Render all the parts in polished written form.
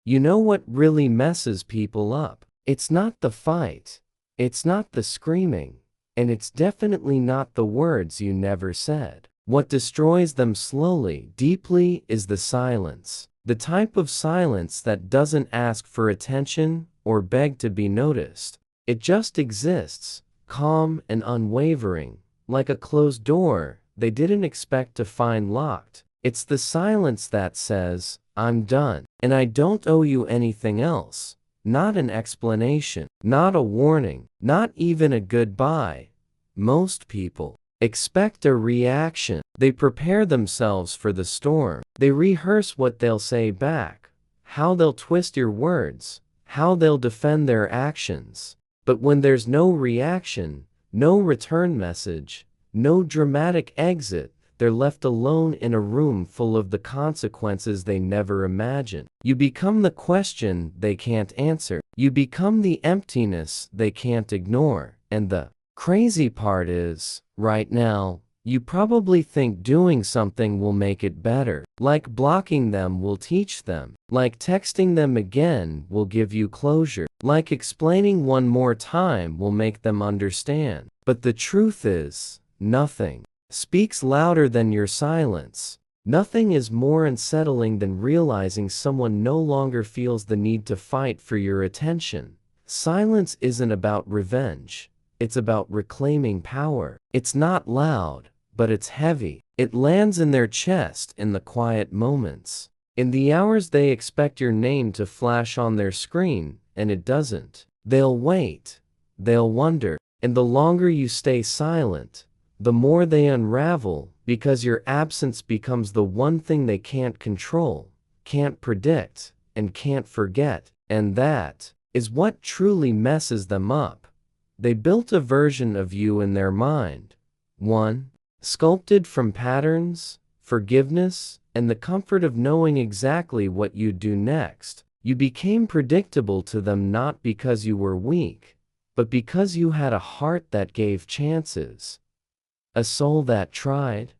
You know what really messes people up? It's not the fight. It's not the screaming. And it's definitely not the words you never said. What destroys them slowly, deeply, is the silence. The type of silence that doesn't ask for attention or beg to be noticed. It just exists, calm and unwavering, like a closed door they didn't expect to find locked. It's the silence that says, "I'm done, and I don't owe you anything else." Not an explanation, not a warning, not even a goodbye. Most people expect a reaction. They prepare themselves for the storm. They rehearse what they'll say back, how they'll twist your words, how they'll defend their actions. But when there's no reaction, no return message, no dramatic exit, they're left alone in a room full of the consequences they never imagined. You become the question they can't answer. You become the emptiness they can't ignore. And the crazy part is, right now, you probably think doing something will make it better. Like blocking them will teach them. Like texting them again will give you closure. Like explaining one more time will make them understand. But the truth is, nothing speaks louder than your silence. Nothing is more unsettling than realizing someone no longer feels the need to fight for your attention. Silence isn't about revenge. It's about reclaiming power. It's not loud, but it's heavy. It lands in their chest in the quiet moments. In the hours they expect your name to flash on their screen, and it doesn't. They'll wait. They'll wonder. And the longer you stay silent, the more they unravel, because your absence becomes the one thing they can't control, can't predict, and can't forget. And that is what truly messes them up. They built a version of you in their mind, one sculpted from patterns, forgiveness, and the comfort of knowing exactly what you'd do next. You became predictable to them not because you were weak, but because you had a heart that gave chances. A soul that tried,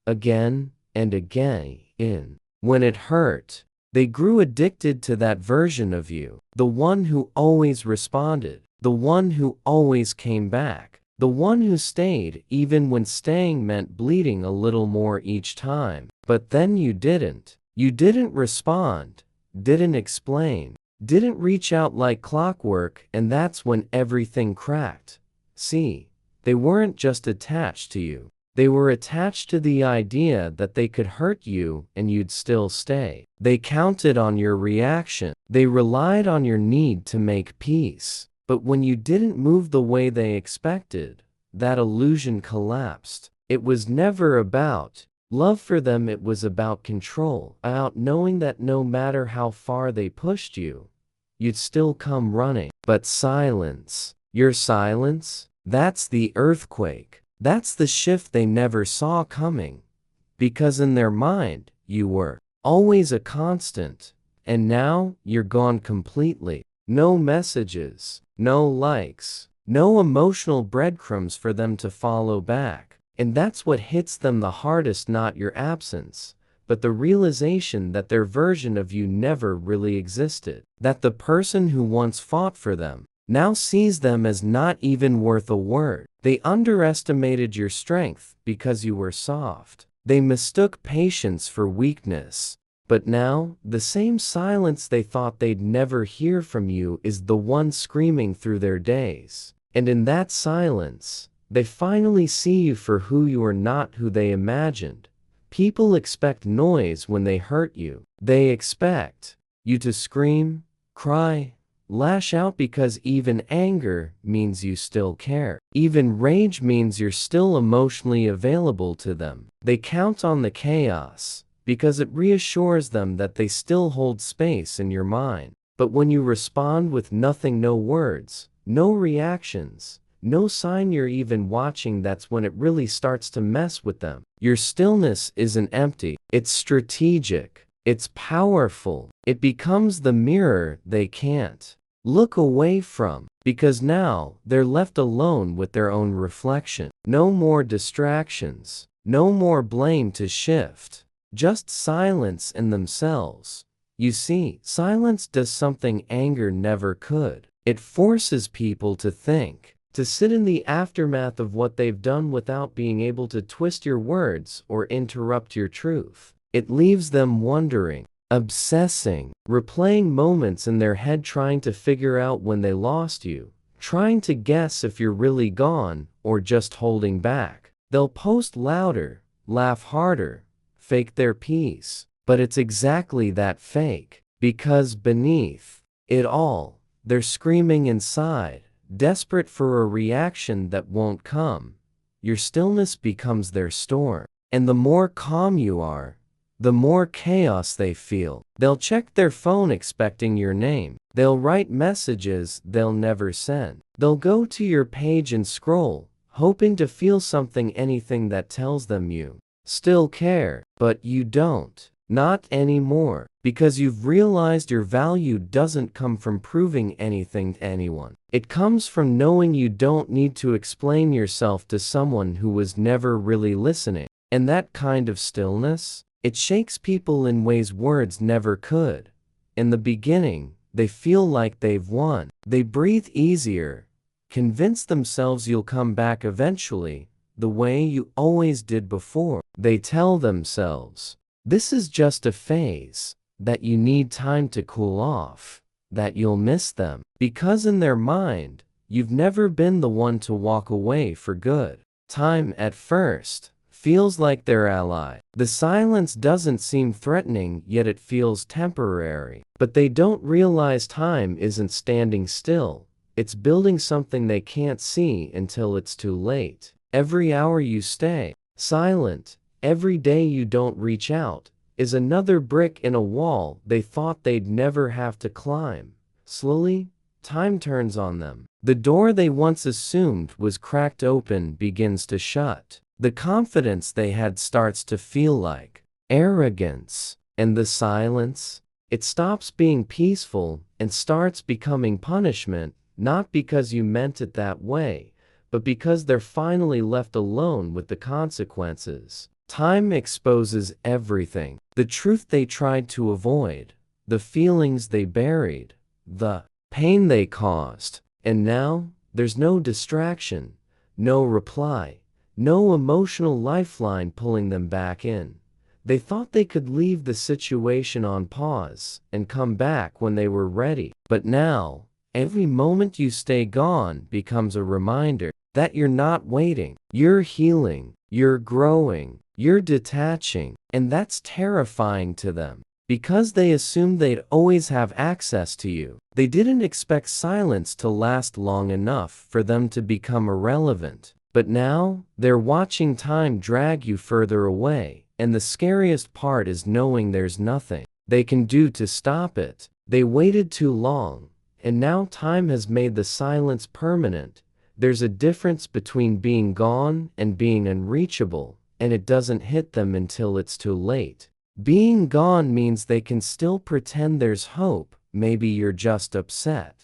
again and again. When it hurt, they grew addicted to that version of you. The one who always responded. The one who always came back. The one who stayed even when staying meant bleeding a little more each time. But then you didn't. You didn't respond, didn't explain, didn't reach out like clockwork, and that's when everything cracked. See, they weren't just attached to you. They were attached to the idea that they could hurt you and you'd still stay. They counted on your reaction. They relied on your need to make peace. But when you didn't move the way they expected, that illusion collapsed. It was never about love for them, it was about control, about knowing that no matter how far they pushed you, you'd still come running. But silence, your silence, that's the earthquake. That's the shift they never saw coming. Because in their mind, you were always a constant, and now you're gone completely. No messages, no likes, no emotional breadcrumbs for them to follow back. And that's what hits them the hardest, not your absence, but the realization that their version of you never really existed. That the person who once fought for them now sees them as not even worth a word. They underestimated your strength because you were soft. They mistook patience for weakness. But now, the same silence they thought they'd never hear from you is the one screaming through their days. And in that silence, they finally see you for who you are, not who they imagined. People expect noise when they hurt you. They expect you to scream, cry, lash out, because even anger means you still care. Even rage means you're still emotionally available to them. They count on the chaos because it reassures them that they still hold space in your mind. But when you respond with nothing, no words, no reactions, no sign you're even watching, that's when it really starts to mess with them. Your stillness isn't empty. It's strategic. It's powerful. It becomes the mirror they can't look away from, because now they're left alone with their own reflection. No more distractions. No more blame to shift. Just silence in themselves. You see, silence does something anger never could. It forces people to think, to sit in the aftermath of what they've done without being able to twist your words or interrupt your truth. It leaves them wondering, obsessing, replaying moments in their head, trying to figure out when they lost you, trying to guess if you're really gone or just holding back. They'll post louder, laugh harder, fake their peace. But it's exactly that fake, because beneath it all, they're screaming inside, desperate for a reaction that won't come. Your stillness becomes their storm. And the more calm you are, the more chaos they feel. They'll check their phone expecting your name. They'll write messages they'll never send. They'll go to your page and scroll, hoping to feel something, anything that tells them you still care, but you don't. Not anymore, because you've realized your value doesn't come from proving anything to anyone. It comes from knowing you don't need to explain yourself to someone who was never really listening. And that kind of stillness, it shakes people in ways words never could. In the beginning, they feel like they've won. They breathe easier, convince themselves you'll come back eventually, the way you always did before. They tell themselves, this is just a phase, that you need time to cool off, that you'll miss them. Because in their mind, you've never been the one to walk away for good. Time, at first, feels like their ally. The silence doesn't seem threatening, yet it feels temporary. But they don't realize time isn't standing still. It's building something they can't see until it's too late. Every hour you stay silent, every day you don't reach out, is another brick in a wall they thought they'd never have to climb. Slowly, time turns on them. The door they once assumed was cracked open begins to shut. The confidence they had starts to feel like arrogance. And the silence, it stops being peaceful and starts becoming punishment, not because you meant it that way, but because they're finally left alone with the consequences. Time exposes everything. The truth they tried to avoid, the feelings they buried, the pain they caused. And now, there's no distraction, no reply, no emotional lifeline pulling them back in. They thought they could leave the situation on pause and come back when they were ready. But now, every moment you stay gone becomes a reminder that you're not waiting. You're healing, you're growing, you're detaching, and that's terrifying to them. Because they assumed they'd always have access to you. They didn't expect silence to last long enough for them to become irrelevant. But now, they're watching time drag you further away, and the scariest part is knowing there's nothing they can do to stop it. They waited too long, and now time has made the silence permanent. There's a difference between being gone and being unreachable, and it doesn't hit them until it's too late. Being gone means they can still pretend there's hope. Maybe you're just upset.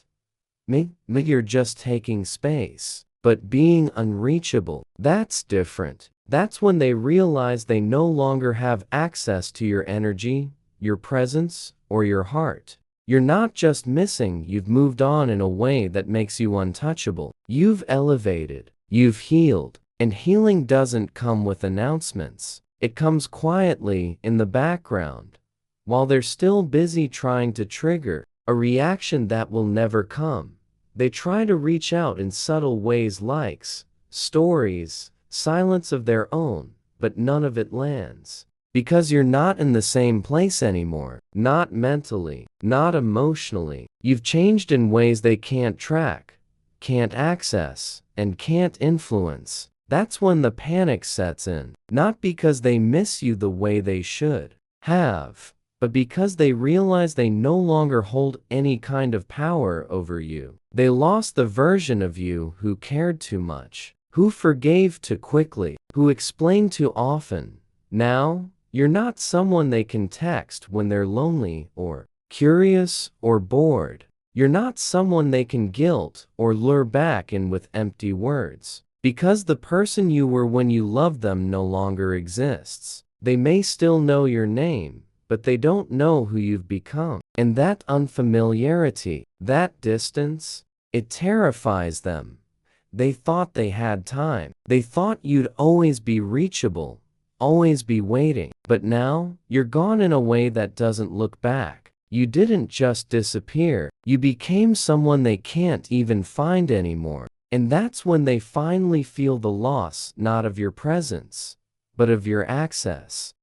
Maybe you're just taking space. But being unreachable, that's different. That's when they realize they no longer have access to your energy, your presence, or your heart. You're not just missing, you've moved on in a way that makes you untouchable. You've elevated, you've healed, and healing doesn't come with announcements. It comes quietly in the background, while they're still busy trying to trigger a reaction that will never come. They try to reach out in subtle ways, likes, stories, silence of their own, but none of it lands. Because you're not in the same place anymore. Not mentally, not emotionally. You've changed in ways they can't track, can't access, and can't influence. That's when the panic sets in. Not because they miss you the way they should have, but because they realize they no longer hold any kind of power over you. They lost the version of you who cared too much, who forgave too quickly, who explained too often. Now, you're not someone they can text when they're lonely or curious or bored. You're not someone they can guilt or lure back in with empty words. Because the person you were when you loved them no longer exists. They may still know your name, but they don't know who you've become. And that unfamiliarity, that distance, it terrifies them. They thought they had time. They thought you'd always be reachable, always be waiting. But now, you're gone in a way that doesn't look back. You didn't just disappear. You became someone they can't even find anymore. And that's when they finally feel the loss, not of your presence, but of your access.